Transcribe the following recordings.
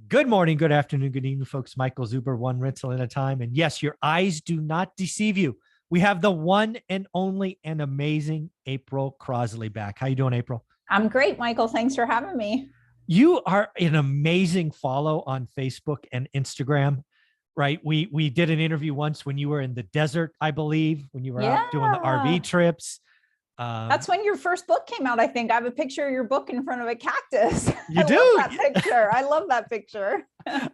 Good morning, good afternoon, good evening, folks. Michael Zuber, one rental at a time. And yes, your eyes do not deceive you. We have the one and only and amazing April Crossley back. How you doing, April? I'm great, Michael. Thanks for having me. You are an amazing follow on Facebook and Instagram, right? We did an interview once when you were in the desert, I believe, when you were out doing the RV Yeah. trips. That's when your first book came out, I think. I have a picture of your book in front of a cactus. You I love do. that picture. I love that picture.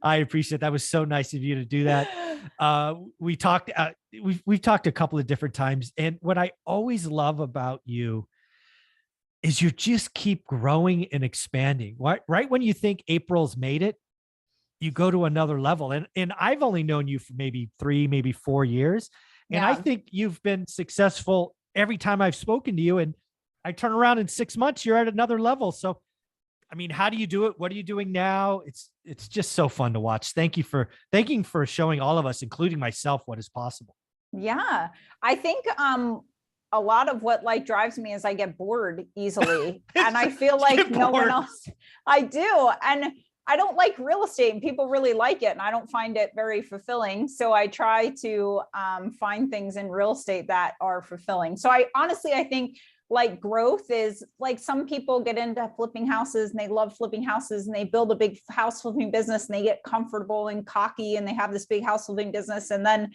I appreciate that. Was so nice of you to do that. We talked. We've talked a couple of different times, and what I always love about you is you just keep growing and expanding. Right when you think April's made it, you go to another level. And I've only known you for maybe 3, maybe 4 years, and I Yeah. think you've been successful every time I've spoken to you. And I turn around in 6 months, you're at another level. So I mean, how do you do it? What are you doing now? It's just so fun to watch. Thanking for showing all of us, including myself, what is possible. Yeah. I think a lot of what like drives me is I get bored easily. And I feel like no one else. I do. And I don't like real estate and people really like it. And I don't find it very fulfilling. So I try to find things in real estate that are fulfilling. So I think like growth is like some people get into flipping houses and they love flipping houses and they build a big house flipping business and they get comfortable and cocky and they have this big house flipping business and then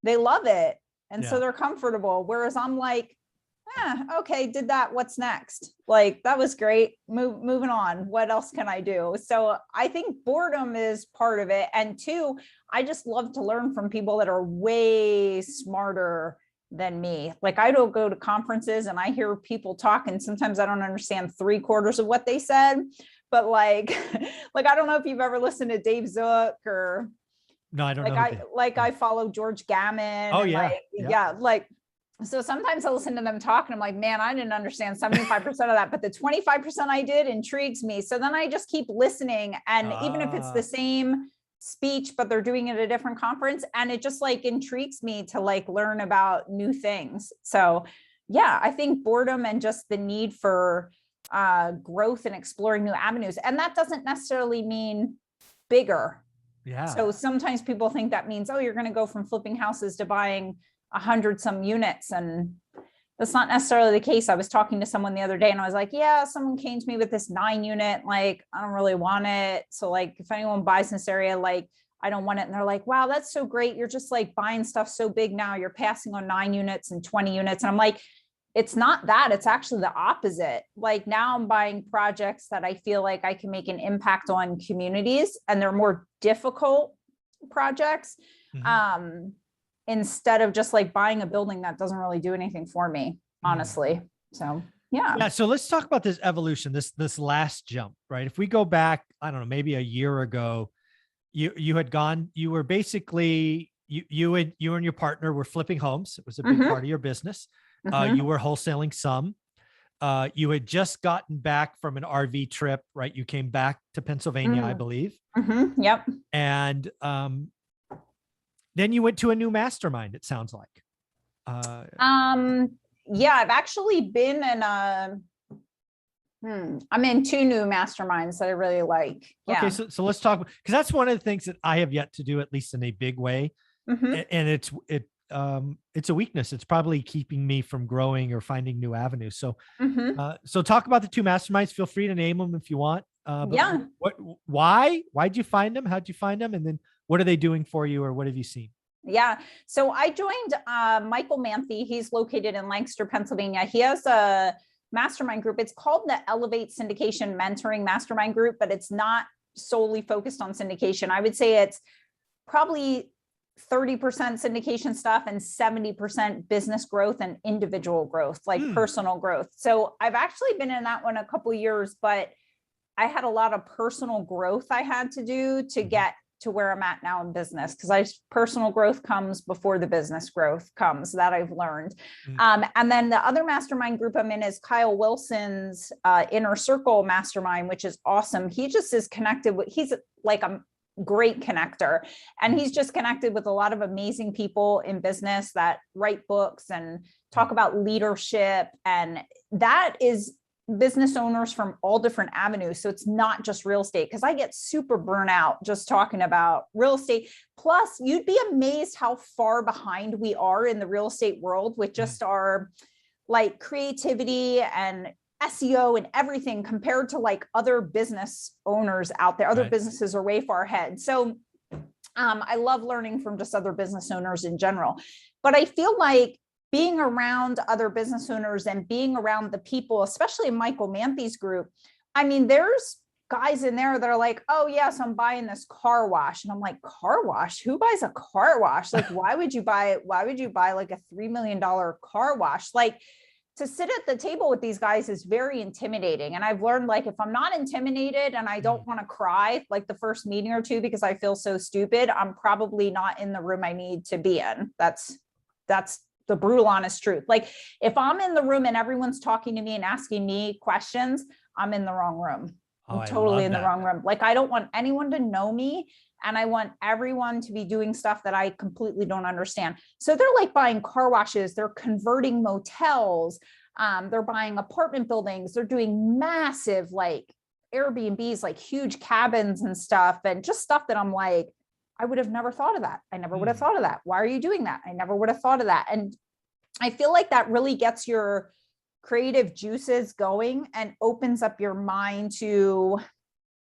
they love it. And so Yeah. they're comfortable. Whereas I'm like, okay, did that. What's next? Like, that was great. Moving on. What else can I do? So I think boredom is part of it. And two, I just love to learn from people that are way smarter than me. Like I don't go to conferences and I hear people talk and sometimes I don't understand 3/4 of what they said, but like, like, I don't know if you've ever listened to Dave Zook or No, I don't like know. I follow George Gammon Oh and yeah. like, Yeah. yeah, like, so sometimes I listen to them talk and I'm like, man, I didn't understand 75% of that, but the 25% I did intrigues me. So then I just keep listening. And even if it's the Ah, same speech, but they're doing it at a different conference, and it just like intrigues me to like learn about new things. So yeah, I think boredom and just the need for growth and exploring new avenues. And that doesn't necessarily mean bigger. yeah. So sometimes people think that means, oh, you're going to go from flipping houses to buying 100 some units. And that's not necessarily the case. I was talking to someone the other day and I was like, yeah, someone came to me with this 9 unit. Like, I don't really want it. So like, if anyone buys in this area, like, I don't want it. And they're like, wow, that's so great. You're just like buying stuff so big now. You're passing on 9 units and 20 units. And I'm like, it's not that, it's actually the opposite. Like now I'm buying projects that I feel like I can make an impact on communities and they're more difficult projects. Mhm. Um, instead of just like buying a building that doesn't really do anything for me, Mm. honestly. So yeah. Yeah. So let's talk about this evolution, this last jump, right? If we go back, I don't know, maybe a year ago, you had gone, you were basically you and your partner were flipping homes. It was a big Mm-hmm, part of your business. You mm-hmm, were wholesaling some. You had just gotten back from an RV trip, right? You came back to Pennsylvania, I believe. mm-hmm, yep. And then you went to a new mastermind, it sounds like. Uh, Um, yeah, I've actually been in I'm in 2 new masterminds that I really like. okay, Yeah. so let's talk, because that's one of the things that I have yet to do, at least in a big way. Mm-hmm, And it's a weakness. It's probably keeping me from growing or finding new avenues. So mm-hmm. so talk about the 2 masterminds. Feel free to name them if you want. But Yeah. why'd you find them? How'd you find them? And then what are they doing for you, or what have you seen? Yeah. So I joined Michael Manthe. He's located in Lancaster, Pennsylvania. He has a mastermind group. It's called the Elevate Syndication Mentoring Mastermind Group, but it's not solely focused on syndication. I would say it's probably 30% syndication stuff and 70% business growth and individual growth, like Hmm. personal growth. So I've actually been in that one a couple of years, but I had a lot of personal growth I had to do to Mhm. get to where I'm at now in business, because I personal growth comes before the business growth comes, that I've learned. Mm. And then the other mastermind group I'm in is Kyle Wilson's Inner Circle Mastermind, which is awesome. He just is connected with, he's like a great connector, and Mm. he's just connected with a lot of amazing people in business that write books and talk Mm. about leadership. And that is business owners from all different avenues. So it's not just real estate, because I get super burnout just talking about real estate. Plus, you'd be amazed how far behind we are in the real estate world with just our like creativity and SEO and everything compared to like other business owners out there. Other businesses are way far ahead. So I love learning from just other business owners in general. But I feel like being around other business owners and being around the people, especially in Michael Manthy's group, I mean, there's guys in there that are like, oh yes, I'm buying this car wash. And I'm like, car wash? Who buys a car wash? Like, why would you buy like a $3 million car wash? Like, to sit at the table with these guys is very intimidating. And I've learned, like, if I'm not intimidated and I don't want to cry like the first meeting or two because I feel so stupid, I'm probably not in the room I need to be in. That's the brutal, honest truth. Like, if I'm in the room and everyone's talking to me and asking me questions, I'm in the wrong room. I'm totally in the wrong room. Like, I don't want anyone to know me. And I want everyone to be doing stuff that I completely don't understand. So they're like buying car washes, they're converting motels, they're buying apartment buildings, they're doing massive like Airbnbs, like huge cabins and stuff, and just stuff that I'm like, I would have never thought of that. I never would have thought of that. Why are you doing that? I never would have thought of that. And I feel like that really gets your creative juices going and opens up your mind to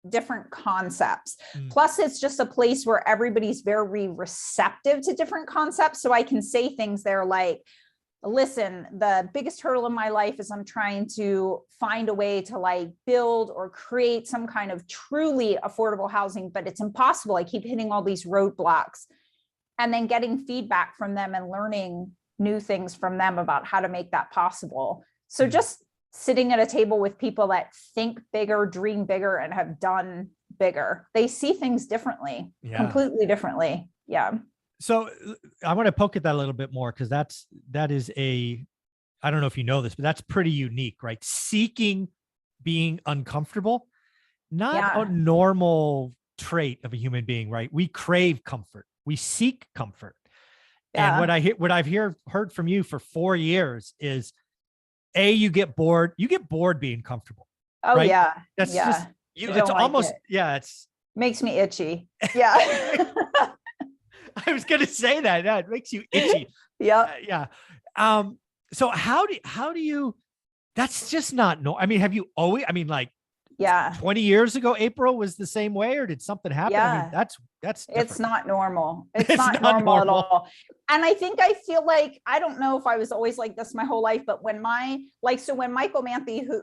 different concepts. Plus, it's just a place where everybody's very receptive to different concepts. So I can say things there like, listen, the biggest hurdle in my life is I'm trying to find a way to like build or create some kind of truly affordable housing, but it's impossible. I keep hitting all these roadblocks, and then getting feedback from them and learning new things from them about how to make that possible. So just sitting at a table with people that think bigger, dream bigger, and have done bigger. They see things differently, completely differently. Yeah. So I want to poke at that a little bit more, because that is I don't know if you know this, but that's pretty unique, right? Seeking being uncomfortable, not a normal trait of a human being, right? We crave comfort. We seek comfort. And what I've heard from you for 4 years is, you get bored being comfortable. Oh, right? yeah. That's just, it's almost, it's makes me itchy. Yeah. I was going to say that. Yeah, it makes you itchy. Yeah. So how do you, that's just not, no, I mean, have you always, I mean, like, 20 years ago, April was the same way, or did something happen? I mean, that's different. It's not normal. It's not normal at all. And I feel like, I don't know if I was always like this my whole life, but when when Michael Manthy, who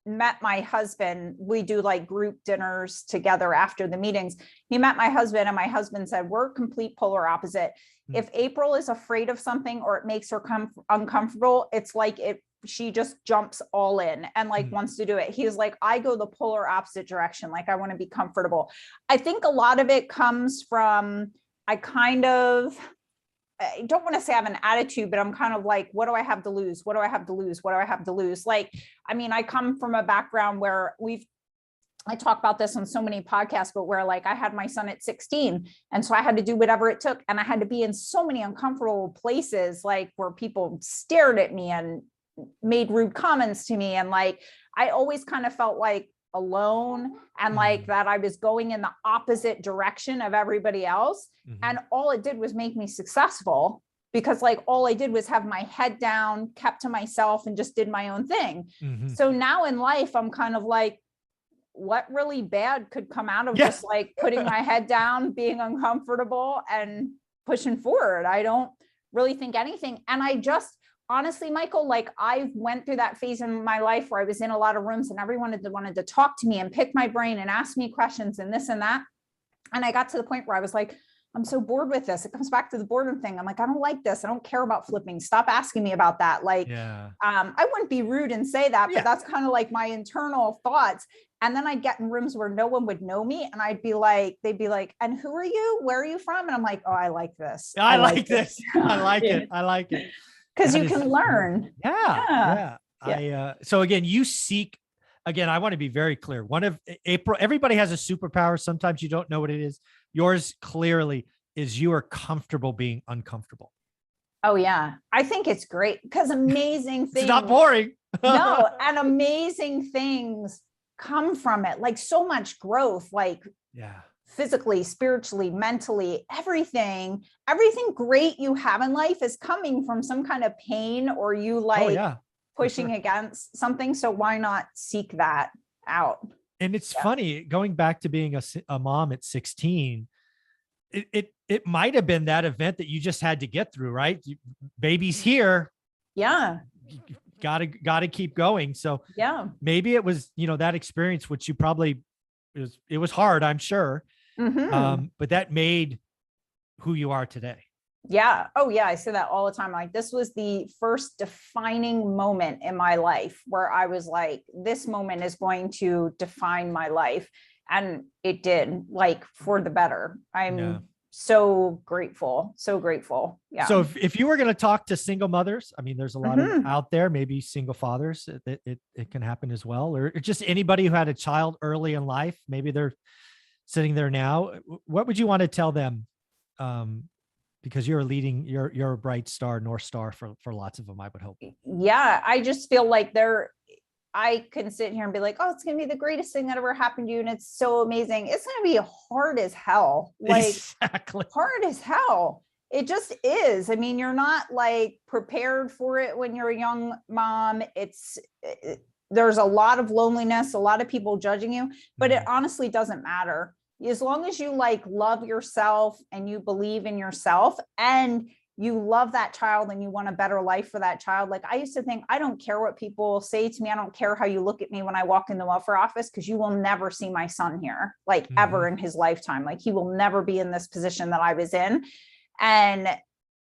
met my husband, we do like group dinners together after the meetings. He met my husband, and my husband said, we're complete polar opposite. If April is afraid of something or it makes her uncomfortable, it's like she just jumps all in and like wants to do it. He's like, I go the polar opposite direction. Like, I want to be comfortable. I think a lot of it comes from, I don't want to say I have an attitude, but I'm kind of like, what do I have to lose? What do I have to lose? What do I have to lose? Like, I mean, I come from a background where I talk about this on so many podcasts, but where like I had my son at 16. And so I had to do whatever it took. And I had to be in so many uncomfortable places, like where people stared at me and made rude comments to me. And like, I always kind of felt like alone, and like that I was going in the opposite direction of everybody else. And all it did was make me successful, because like all I did was have my head down, kept to myself, and just did my own thing. So now in life, I'm kind of like, what really bad could come out of just like putting my head down, being uncomfortable, and pushing forward? I don't really think anything. And I just, honestly, Michael, like I went through that phase in my life where I was in a lot of rooms and everyone wanted to talk to me and pick my brain and ask me questions and this and that. And I got to the point where I was like, I'm so bored with this. It comes back to the boredom thing. I'm like, I don't like this. I don't care about flipping. Stop asking me about that. Like, I wouldn't be rude and say that, but that's kind of like my internal thoughts. And then I'd get in rooms where no one would know me. And they'd be like, and who are you? Where are you from? And I'm like, oh, I like this. I like this. I like it. I like it. Because you can learn. So again, you seek, again, I want to be very clear. One of April, everybody has a superpower. Sometimes you don't know what it is. Yours clearly is you are comfortable being uncomfortable. Oh yeah. I think it's great, because amazing things. It's not boring. No, and amazing things come from it. Like so much growth, like Yeah. physically, spiritually, mentally, everything great you have in life is coming from some kind of pain or you Oh like yeah. For pushing sure. against something. So why not seek that out? And it's Yeah. funny going back to being a mom at 16. It might have been that event that you just had to get through, right? Baby's here. Yeah. Gotta keep going. So Yeah. maybe it was, that experience, which you probably it was hard, I'm sure. Hmm. But that made who you are today. Yeah. Oh, yeah. I say that all the time. Like, this was the first defining moment in my life where I was like, this moment is going to define my life. And it did, like, for the better. Yeah. I'm so grateful. So grateful. Yeah. So if you were going to talk to single mothers, I mean, there's a lot of Mhm. out there, maybe single fathers, it can happen as well, or just anybody who had a child early in life, maybe they're sitting there now. What would you want to tell them? Because you're a bright star, North Star for lots of them, I would hope. Yeah. I just feel like I can sit here and be like, oh, it's going to be the greatest thing that ever happened to you. And it's so amazing. It's going to be hard as hell. Like, Exactly. hard as hell. It just is. I mean, you're not like prepared for it when you're a young mom. There's a lot of loneliness, a lot of people judging you, but it honestly doesn't matter. As long as you like love yourself and you believe in yourself and you love that child and you want a better life for that child. Like I used to think, I don't care what people say to me. I don't care how you look at me when I walk in the welfare office, because you will never see my son here, like ever in his lifetime. Like he will never be in this position that I was in. And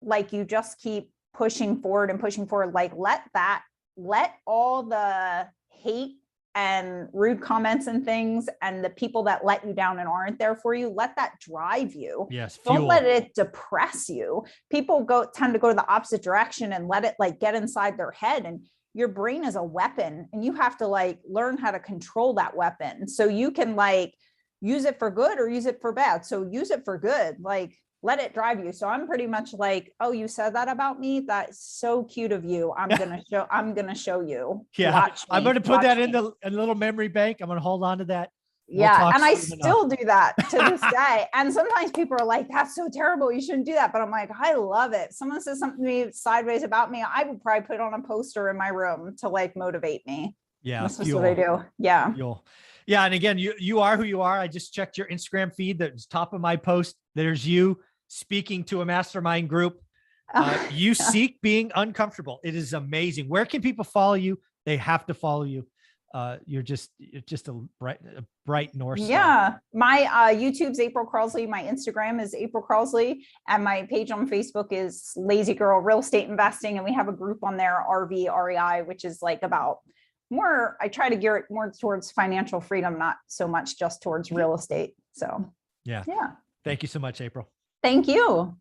like, you just keep pushing forward and pushing forward. Like, let all the hate and rude comments and things and the people that let you down and aren't there for you, let that drive you. Yes. Don't let it depress you. People tend to go to the opposite direction and let it like get inside their head. And your brain is a weapon and you have to like learn how to control that weapon so you can like use it for good or use it for bad. So use it for good, like let it drive you. So I'm pretty much like, oh, you said that about me? That's so cute of you. I'm gonna show you. Yeah. Watch me. I'm going to put that in a little memory bank. I'm going to hold on to that. Yeah. And I still do that to this day. And sometimes people are like, that's so terrible. You shouldn't do that. But I'm like, I love it. Someone says something to me sideways about me, I would probably put on a poster in my room to like motivate me. Yeah. That's just what I do. Yeah. Yeah. And again, you are who you are. I just checked your Instagram feed. That's top of my post. There's you speaking to a mastermind group. You seek being uncomfortable. It is amazing. Where can people follow you? They have to follow you. You're just a bright North Star. Yeah. My YouTube's April Crossley. My Instagram is April Crossley. And my page on Facebook is Lazy Girl Real Estate Investing. And we have a group on there, RV REI, which is like about more, I try to gear it more towards financial freedom, not so much just towards real estate. So yeah. Yeah. Thank you so much, April. Thank you.